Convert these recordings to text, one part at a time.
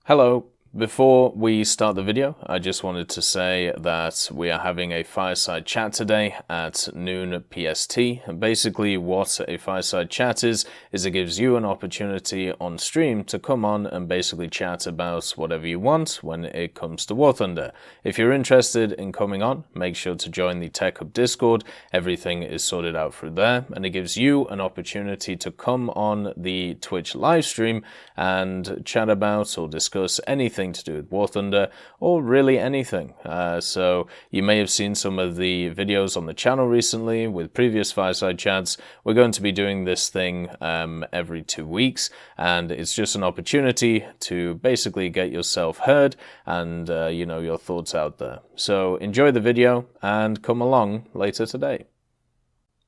Hello. Before we start the video, I just wanted to say that we are having a Fireside Chat today at noon PST. And basically what a Fireside Chat is it gives you an opportunity on stream to come on and basically chat about whatever you want when it comes to War Thunder. If you're interested in coming on, make sure to join the Tech Hub Discord. Everything is sorted out through there, and it gives you an opportunity to come on the Twitch live stream and chat about or discuss anything to do with War Thunder, or really anything. So you may have seen some of the videos on the channel recently with previous Fireside Chats. We're going to be doing this thing every 2 weeks, and it's just an opportunity to basically get yourself heard and your thoughts out there. So enjoy the video and come along later today.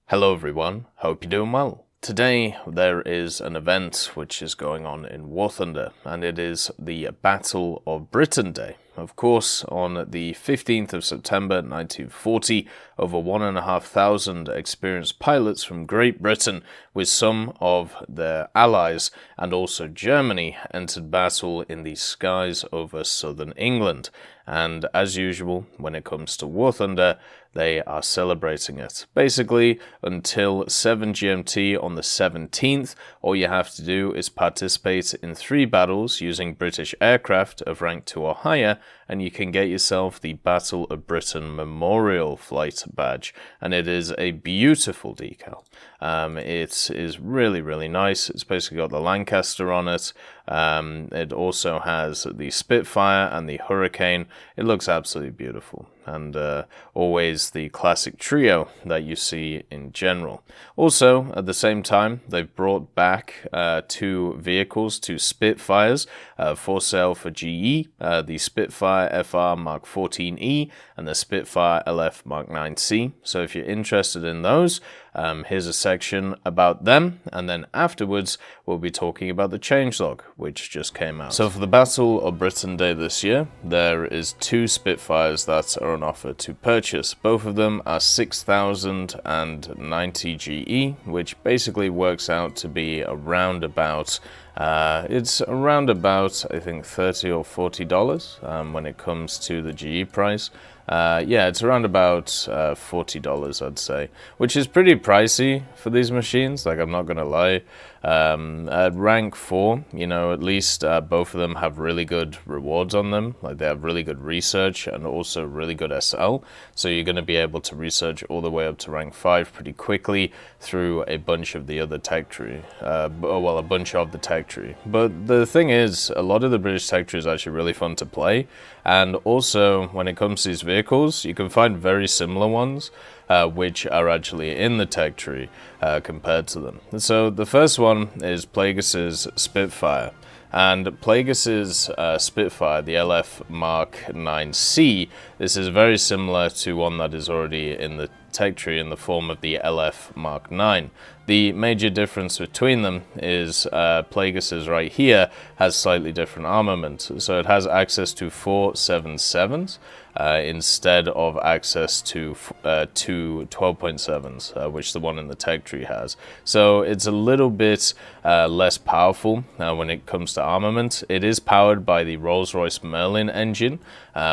Hello everyone, hope you're doing well. Today there is an event which is going on in War Thunder, and it is the Battle of Britain Day. Of course, on the 15th of September 1940, over 1,500 experienced pilots from Great Britain with some of their allies and also Germany entered battle in the skies over southern England. And as usual, when it comes to War Thunder, they are celebrating it. Basically, until 7 GMT on the 17th, all you have to do is participate in 3 battles using British aircraft of rank 2 or higher, and you can get yourself the Battle of Britain Memorial Flight Badge. And it is a beautiful decal. It is really, really nice. It's basically got the Lancaster on it. It also has the Spitfire and the Hurricane. It looks absolutely beautiful, and always the classic trio that you see in general. Also, at the same time, they've brought back 2 vehicles, 2 Spitfires, for sale for GE, the Spitfire FR Mark 14E and the Spitfire LF Mark 9C. So if you're interested in those, here's a section about them, and then afterwards we'll be talking about the Changelog, which just came out. So for the Battle of Britain Day this year, there is 2 Spitfires that are on offer to purchase. Both of them are 6,090 GE, which basically works out to be around about it's around about, I think, $30 or $40 when it comes to the GE price. Yeah, it's around about $40, I'd say, which is pretty pricey for these machines, like, I'm not gonna lie. At rank 4, at least both of them have really good rewards on them. Like, they have really good research and also really good SL, so you're going to be able to research all the way up to rank 5 pretty quickly through a bunch of the other tech tree. A bunch of the tech tree. But the thing is, a lot of the British tech tree is actually really fun to play, and also when it comes to these vehicles, you can find very similar ones which are actually in the tech tree compared to them. So the first one is Plagueis's Spitfire. And Plagueis's Spitfire, the LF Mark 9C, this is very similar to one that is already in the tech tree in the form of the LF Mark 9. The major difference between them is Plagueis's right here has slightly different armament. So it has access to 4 7.7s instead of access to 2 12.7s, which the one in the tech tree has. So it's a little bit less powerful when it comes to armament. It is powered by the Rolls-Royce Merlin engine,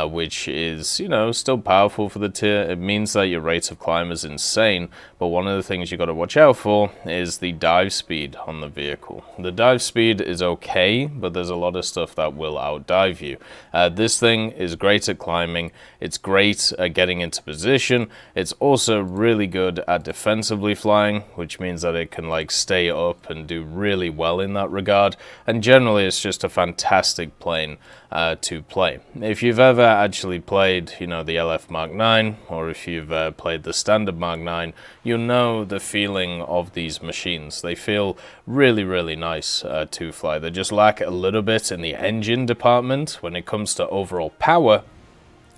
which is, still powerful for the tier. It means that your rate of climb is insane, but one of the things you got to watch out for is the dive speed on the vehicle. The dive speed is okay, but there's a lot of stuff that will outdive you. This thing is great at climbing. It's great at getting into position. It's also really good at defensively flying, which means that it can stay up and do really well in that regard. And generally, it's just a fantastic plane to play. If you've ever actually played, the LF Mark 9, or if you've played the standard Mark 9, you'll know the feeling of these machines. They feel really, really nice to fly. They just lack a little bit in the engine department when it comes to overall power.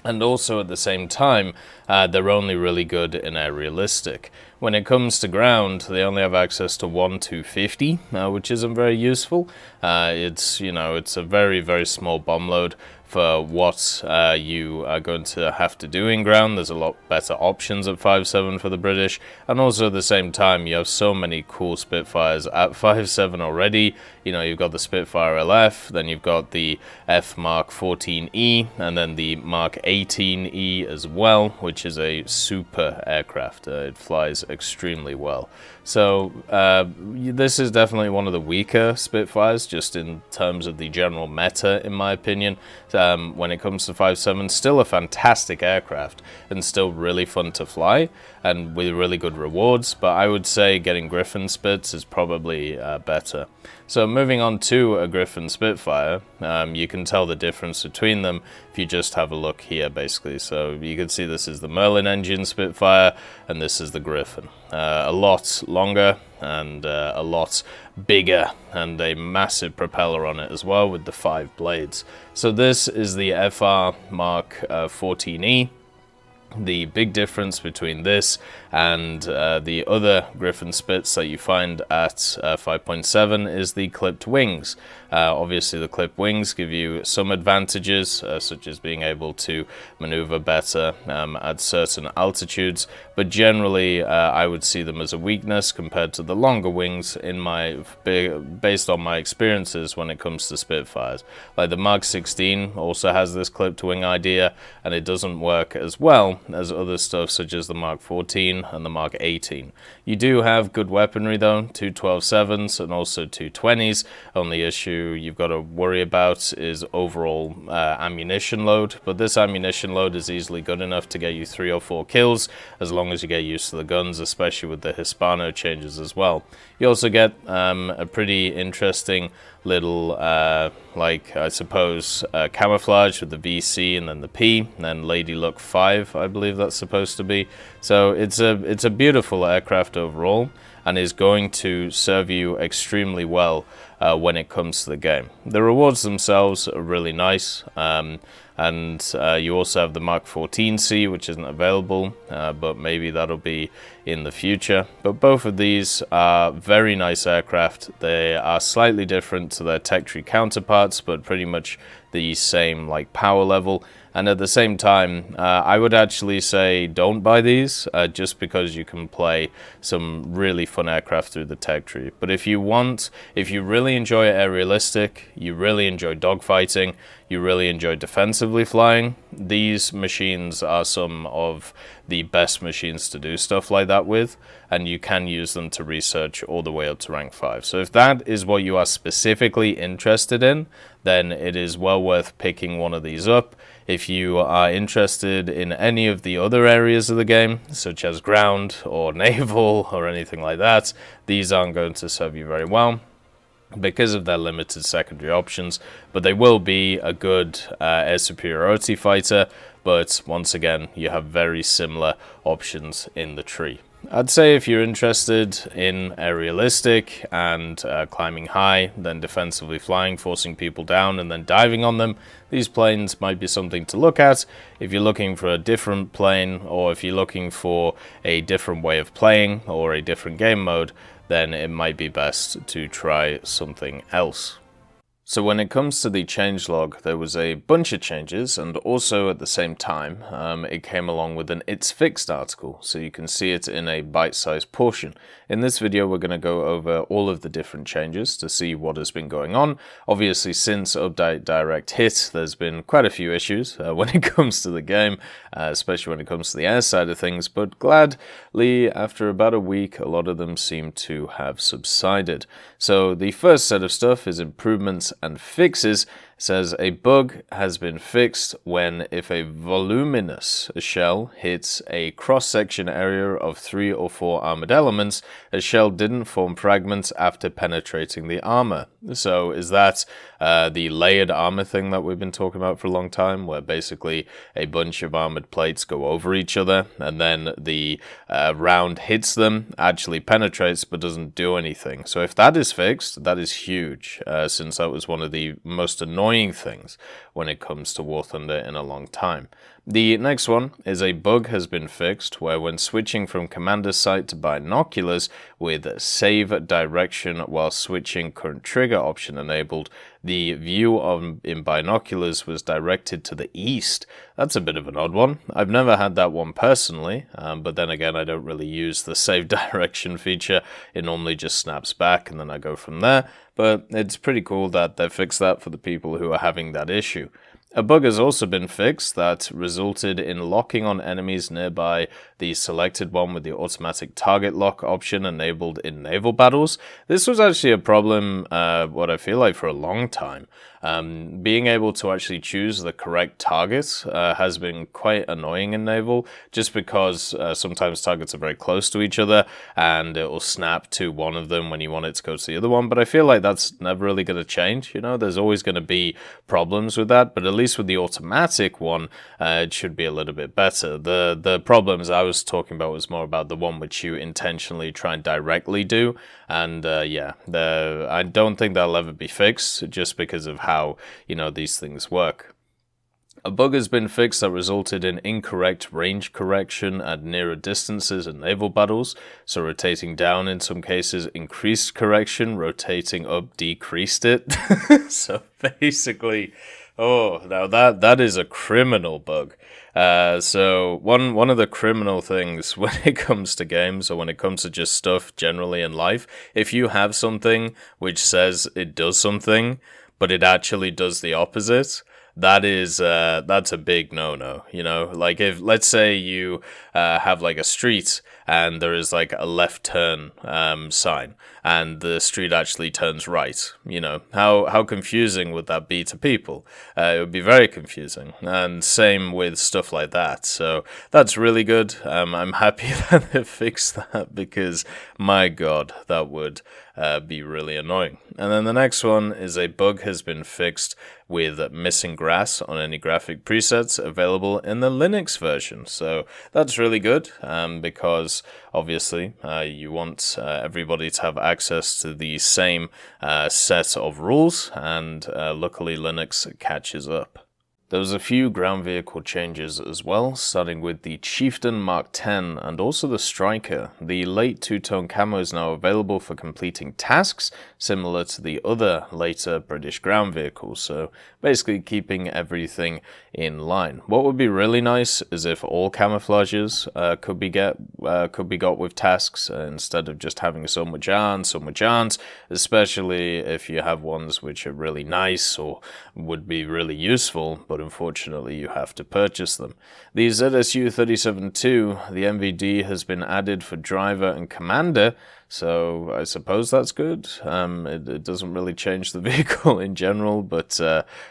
And also at the same time, they're only really good in aerialistic, When it comes to ground, they only have access to 1 250, which isn't very useful. It's a very, very small bomb load for what you are going to have to do in ground. There's a lot better options at 5.7 for the British, and also at the same time you have so many cool Spitfires at 5.7 already. You've got the Spitfire LF, then you've got the F Mark 14E, and then the Mark 18E as well, which is a super aircraft. It flies extremely well. So this is definitely one of the weaker Spitfires, just in terms of the general meta, in my opinion. When it comes to 5.7, still a fantastic aircraft and still really fun to fly and with really good rewards, but I would say getting Griffin Spits is probably better. So moving on to a Griffin Spitfire, you can tell the difference between them if you just have a look here, basically. So you can see this is the Merlin engine Spitfire and this is the Griffin. A lot longer and a lot bigger, and a massive propeller on it as well with the 5 blades. So this is the FR Mark 14E. The big difference between this and the other Griffin Spits that you find at 5.7 is the clipped wings. Obviously the clipped wings give you some advantages, such as being able to maneuver better at certain altitudes, but generally I would see them as a weakness compared to the longer wings based on my experiences when it comes to Spitfires. Like the Mark 16 also has this clipped wing idea, and it doesn't work as well as other stuff such as the Mark 14 and the Mark 18. You do have good weaponry though, 2 12.7s and also 2 20s. Only issue you've got to worry about is overall ammunition load, but this ammunition load is easily good enough to get you 3 or 4 kills as long as you get used to the guns, especially with the Hispano changes as well. You also get a pretty interesting little camouflage with the VC and then the P, and then Lady Luck 5, I believe that's supposed to be. So it's a beautiful aircraft overall, and is going to serve you extremely well when it comes to the game. The rewards themselves are really nice, and you also have the Mark 14C, which isn't available, but maybe that'll be in the future. But both of these are very nice aircraft. They are slightly different to their tech tree counterparts, but pretty much the same power level. And at the same time, I would actually say don't buy these, just because you can play some really fun aircraft through the tech tree. But if you really enjoy aerialistic, you really enjoy dogfighting, you really enjoy defensively flying, these machines are some of the best machines to do stuff like that with, and you can use them to research all the way up to rank 5. So if that is what you are specifically interested in, then it is well worth picking one of these up. If you are interested in any of the other areas of the game, such as ground or naval or anything like that, these aren't going to serve you very well because of their limited secondary options, but they will be a good air superiority fighter. But once again, you have very similar options in the tree. I'd say if you're interested in aerialistic and climbing high, then defensively flying, forcing people down and then diving on them, these planes might be something to look at. If you're looking for a different plane, or if you're looking for a different way of playing or a different game mode, then it might be best to try something else. So when it comes to the changelog, there was a bunch of changes, and also at the same time, it came along with an It's Fixed article, so you can see it in a bite-sized portion. In this video, we're going to go over all of the different changes to see what has been going on. Obviously, since Update Direct hit, there's been quite a few issues when it comes to the game, especially when it comes to the air side of things, but gladly, after about a week, a lot of them seem to have subsided. So the first set of stuff is improvements and fixes. Says a bug has been fixed when if a voluminous shell hits a cross-section area of 3 or 4 armored elements, a shell didn't form fragments after penetrating the armor. So is that the layered armor thing that we've been talking about for a long time, where basically a bunch of armored plates go over each other and then the round hits them, actually penetrates but doesn't do anything. So if that is fixed, that is huge, since that was one of the most annoying annoying things when it comes to War Thunder in a long time. The next one is a bug has been fixed where when switching from commander sight to binoculars with save direction while switching current trigger option enabled, the view in binoculars was directed to the east. That's a bit of an odd one. I've never had that one personally, but then again I don't really use the save direction feature. It normally just snaps back and then I go from there, but it's pretty cool that they fixed that for the people who are having that issue. A bug has also been fixed that resulted in locking on enemies nearby the selected one with the automatic target lock option enabled in naval battles. This was actually a problem, what I feel like, for a long time. Being able to actually choose the correct target has been quite annoying in naval, just because sometimes targets are very close to each other and it will snap to one of them when you want it to go to the other one. But I feel like that's never really going to change. You know, there's always going to be problems with that, but at least with the automatic one, it should be a little bit better. The problems I was talking about was more about the one which you intentionally try and directly do, and yeah, I don't think that'll ever be fixed just because of how, you know, these things work. A bug has been fixed that resulted in incorrect range correction at nearer distances in naval battles. So rotating down in some cases increased correction, rotating up decreased it. So basically, oh, now that is a criminal bug. So one of the criminal things when it comes to games, or when it comes to just stuff generally in life, if you have something which says it does something, but it actually does the opposite, that's a big no-no, you know? Like, if, let's say you have like a street and there is like a left turn sign and the street actually turns right, you know, how confusing would that be to people? It would be very confusing, and same with stuff like that. So that's really good. I'm happy that they fixed that, because my god, that would be really annoying. And then the next one is a bug has been fixed with missing grass on any graphic presets available in the Linux version. So that's really good, because obviously you want everybody to have access to the same set of rules, and luckily Linux catches up. There was a few ground vehicle changes as well, starting with the Chieftain Mark 10 and also the Striker. The late two-tone camo is now available for completing tasks, similar to the other later British ground vehicles, so basically keeping everything in line. What would be really nice is if all camouflages could be got with tasks, instead of just having some which aren't, some which aren't, especially if you have ones which are really nice or would be really useful, but unfortunately you have to purchase them. The ZSU-37-2, the MVD has been added for driver and commander, so I suppose that's good. It doesn't really change the vehicle in general, but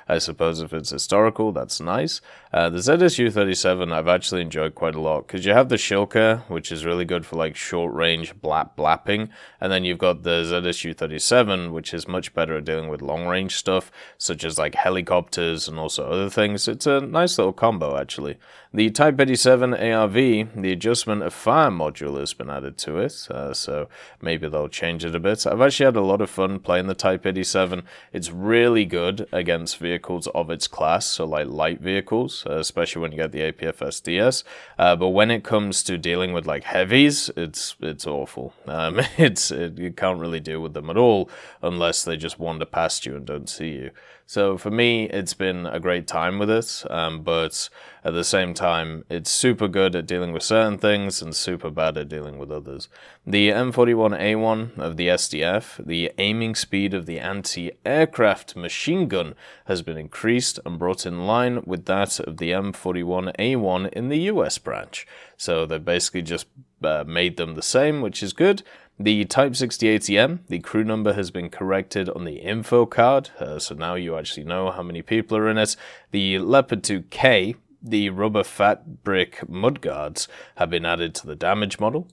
I suppose if it's historical, that's nice. The ZSU-37 I've actually enjoyed quite a lot, because you have the Shilka, which is really good for like short-range blapping, and then you've got the ZSU-37, which is much better at dealing with long-range stuff, such as like helicopters and also other things. It's a nice little combo, actually. The Type 87 ARV, the adjustment of fire module has been added to it, so maybe they'll change it a bit. I've actually had a lot of fun playing the Type 87. It's really good against vehicles of its class, so like light vehicles, especially when you get the APFS-DS. But when it comes to dealing with like heavies, it's awful. You can't really deal with them at all unless they just wander past you and don't see you. So for me, it's been a great time with it, but at the same time, it's super good at dealing with certain things and super bad at dealing with others. The M41A1 of the SDF, the aiming speed of the anti-aircraft machine gun has been increased and brought in line with that of the M41A1 in the US branch. So they basically just made them the same, which is good. The Type 6080M, the crew number has been corrected on the info card, so now you actually know how many people are in it. The Leopard 2K, the rubber fat brick mudguards have been added to the damage model.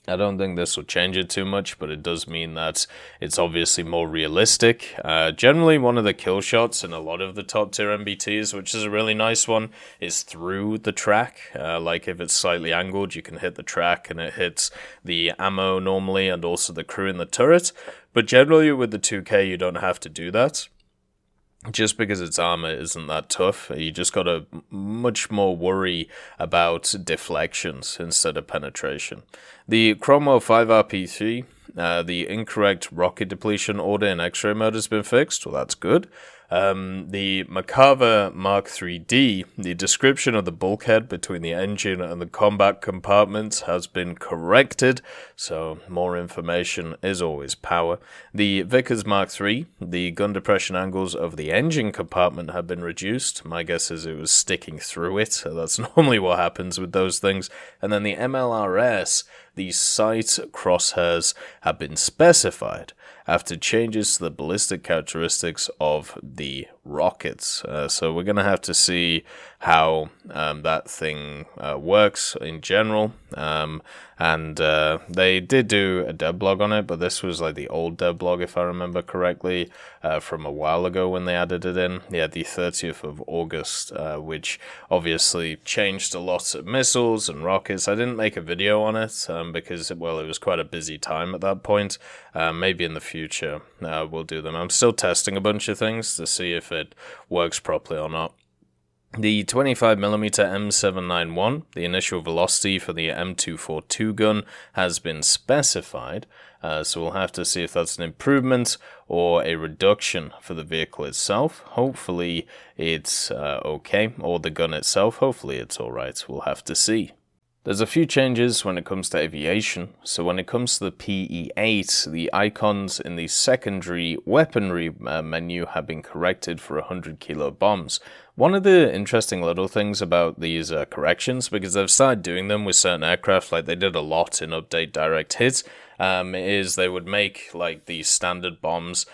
I don't think this will change it too much, but it does mean that it's obviously more realistic. Generally, one of the kill shots in a lot of the top tier MBTs, which is a really nice one, is through the track. Like if it's slightly angled, you can hit the track and it hits the ammo normally and also the crew in the turret. But generally with the 2K, you don't have to do that. just because its armor isn't that tough. You just got to much more worry about deflections instead of penetration. The Cromwell 5RP3, the incorrect rocket depletion order in X-ray mode has been fixed. Well, that's good. The Makava Mark 3D, the description of the bulkhead between the engine and the combat compartment has been corrected, so more information is always power. The Vickers Mark 3, the gun depression angles of the engine compartment have been reduced. My guess is it was sticking through it, so that's normally what happens with those things. And then the MLRS, the sight crosshairs have been specified after changes to the ballistic characteristics of the rockets. So we're going to have to see how that thing works in general. And they did do a dev blog on it, but this was like the old dev blog, if I remember correctly, from a while ago when they added it in. Yeah, the 30th of August, which obviously changed a lot of missiles and rockets. I didn't make a video on it because, well, it was quite a busy time at that point. Maybe in the future we'll do them. I'm still testing a bunch of things to see if it works properly or not. The 25mm M791, the initial velocity for the M242 gun, has been specified, so we'll have to see if that's an improvement or a reduction for the vehicle itself. Hopefully it's okay, or the gun itself, hopefully it's alright, we'll have to see. There's a few changes when it comes to aviation. So when it comes to the PE-8, the icons in the secondary weaponry menu have been corrected for 100 kilo bombs. One of the interesting little things about these corrections, because they've started doing them with certain aircraft, like they did a lot in Update Direct Hit, is they would make like the standard bombs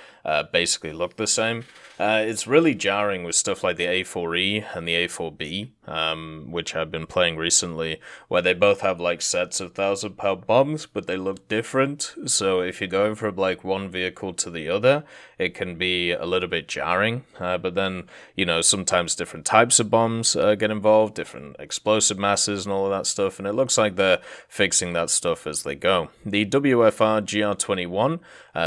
basically look the same. It's really jarring with stuff like the A4E and the A4B, which I've been playing recently, where they both have like sets of 1,000-pound bombs, but they look different. So if you're going from like one vehicle to the other, it can be a little bit jarring. But then, you know, sometimes different types of bombs get involved, different explosive masses and all of that stuff, and it looks like they're fixing that stuff as they go. The WFR GR21,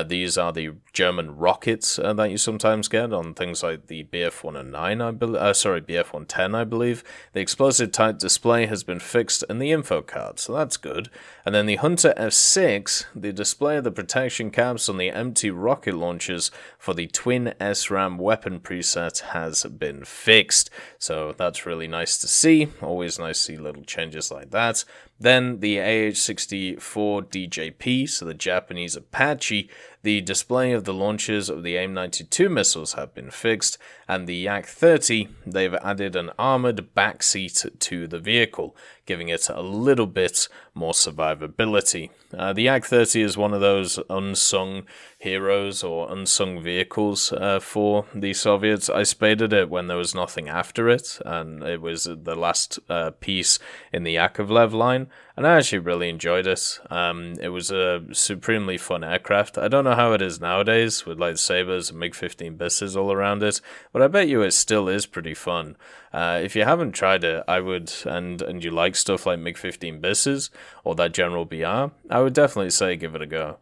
these are the German rockets that you sometimes get on things like the BF-109, BF-110, I believe. The explosive type display has been fixed in the info card, so that's good. And then the Hunter F6, the display of the protection caps on the empty rocket launchers for the twin SRAM weapon preset has been fixed. So that's really nice to see. Always nice to see little changes like that. Then the AH-64 DJP, so the Japanese Apache, the display of the launches of the AIM-92 missiles have been fixed, and the Yak-30, they've added an armored backseat to the vehicle, giving it a little bit more survivability. The Yak-30 is one of those unsung heroes or unsung vehicles for the Soviets. I spaded it when there was nothing after it, and it was the last piece in the Yakovlev line, and I actually really enjoyed it. It was a supremely fun aircraft. I don't know how it is nowadays with like sabers and MiG-15 Bisses all around it, but I bet you it still is pretty fun. If you haven't tried it, I would, and you like stuff like MiG-15 Bisses or that General BR, I would definitely say give it a go.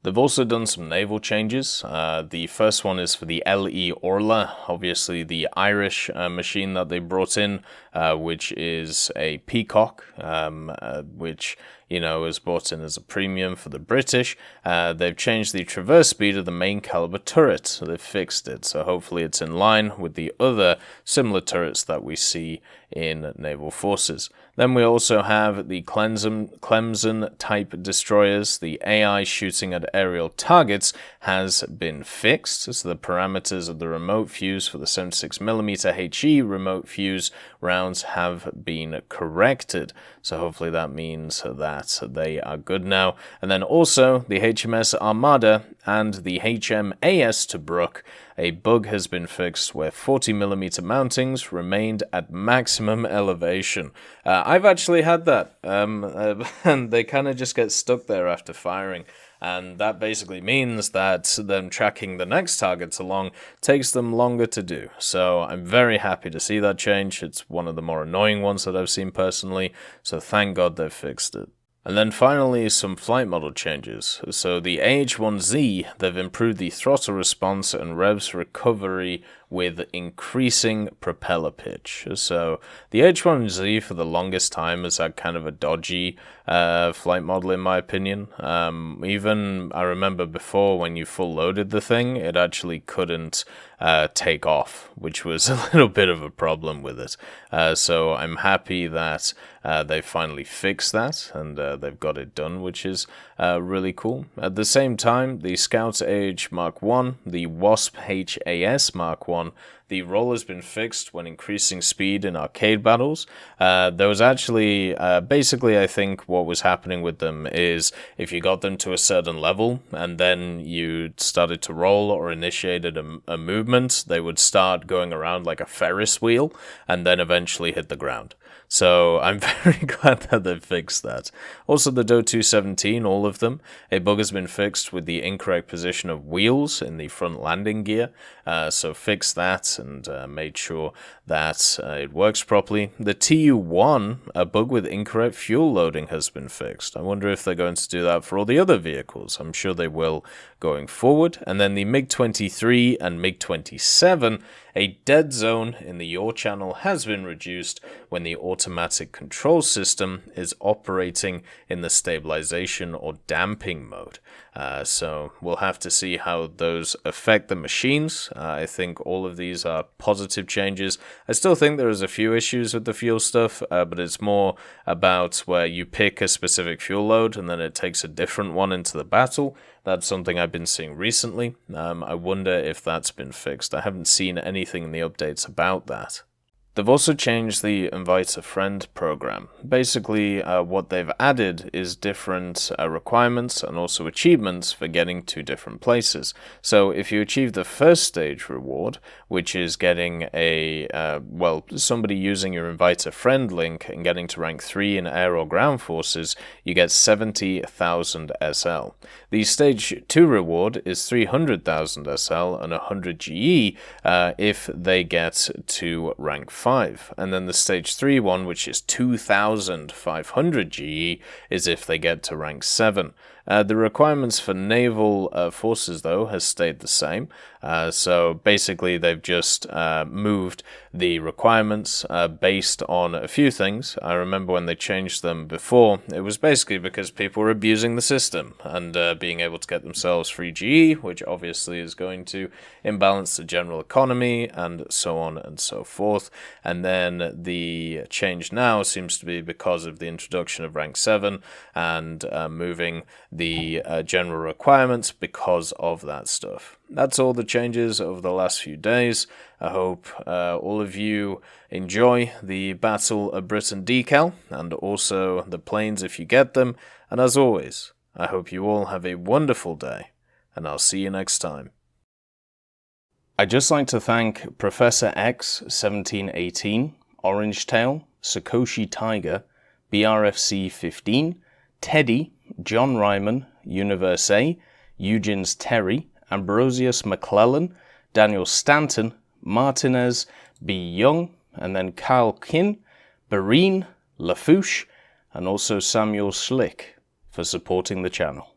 They've also done some naval changes. The first one is for the LE Orla, obviously the Irish machine that they brought in, which is a Peacock, which, you know, is brought in as a premium for the British. They've changed the traverse speed of the main caliber turret, so they've fixed it. So hopefully it's in line with the other similar turrets that we see in naval forces. Then we also have the Clemson type destroyers. The AI shooting at aerial targets has been fixed, so the parameters of the remote fuse for the 76mm HE remote fuse rounds have been corrected. So hopefully that means that they are good now. And then also the HMS Armada and the HMAS Tobruk, a bug has been fixed where 40mm mountings remained at maximum elevation. I've actually had that, and they kind of just get stuck there after firing. And that basically means that them tracking the next targets along takes them longer to do. So I'm very happy to see that change. It's one of the more annoying ones that I've seen personally, so thank God they've fixed it. And then finally, some flight model changes. So the AH-1Z, they've improved the throttle response and revs recovery with increasing propeller pitch. So the H1Z for the longest time has had kind of a dodgy flight model in my opinion. Even I remember before when you full loaded the thing, it actually couldn't take off, which was a little bit of a problem with it. So I'm happy that they finally fixed that and they've got it done, which is really cool. At the same time, the Scout Age Mark 1, the Wasp HAS Mark 1, the roll has been fixed when increasing speed in arcade battles. There was actually, basically I think what was happening with them is if you got them to a certain level and then you started to roll or initiated a movement, they would start going around like a Ferris wheel and then eventually hit the ground. So I'm very glad that they've fixed that. Also the Do 217, all of them, a bug has been fixed with the incorrect position of wheels in the front landing gear. So fix that and made sure that it works properly. The TU1, a bug with incorrect fuel loading, has been fixed. I wonder if they're going to do that for all the other vehicles. I'm sure they will going forward. And then the MiG-23 and MiG-27, a dead zone in the yaw channel has been reduced when the automatic control system is operating in the stabilization or damping mode. So we'll have to see how those affect the machines. I think all of these are positive changes. I still think there is a few issues with the fuel stuff, but it's more about where you pick a specific fuel load and then it takes a different one into the battle. That's something I've been seeing recently. I wonder if that's been fixed. I haven't seen anything in the updates about that. They've also changed the Invite a Friend program. Basically, what they've added is different requirements and also achievements for getting to different places. So if you achieve the first stage reward, which is getting somebody using your Invite a Friend link and getting to rank 3 in air or ground forces, you get 70,000 SL. The stage 2 reward is 300,000 SL and 100 GE if they get to rank 5. And then the stage 3 one, which is 2,500 GE, is if they get to rank 7. The requirements for naval forces, though, has stayed the same. So basically, they've just moved the requirements based on a few things. I remember when they changed them before, it was basically because people were abusing the system and being able to get themselves free GE, which obviously is going to imbalance the general economy and so on and so forth. And then the change now seems to be because of the introduction of rank 7 and moving the general requirements because of that stuff. That's all the changes over the last few days. I hope all of you enjoy the Battle of Britain decal and also the planes if you get them. And as always, I hope you all have a wonderful day, and I'll see you next time. I'd just like to thank Professor X 1718, Orange Tail, Sakoshi Tiger, BRFC 15, Teddy, John Ryman, Universe A, Eugens Terry, Ambrosius McClellan, Daniel Stanton, Martinez, B. Young, and then Kyle Kin, Barine, Lafouche, and also Samuel Slick for supporting the channel.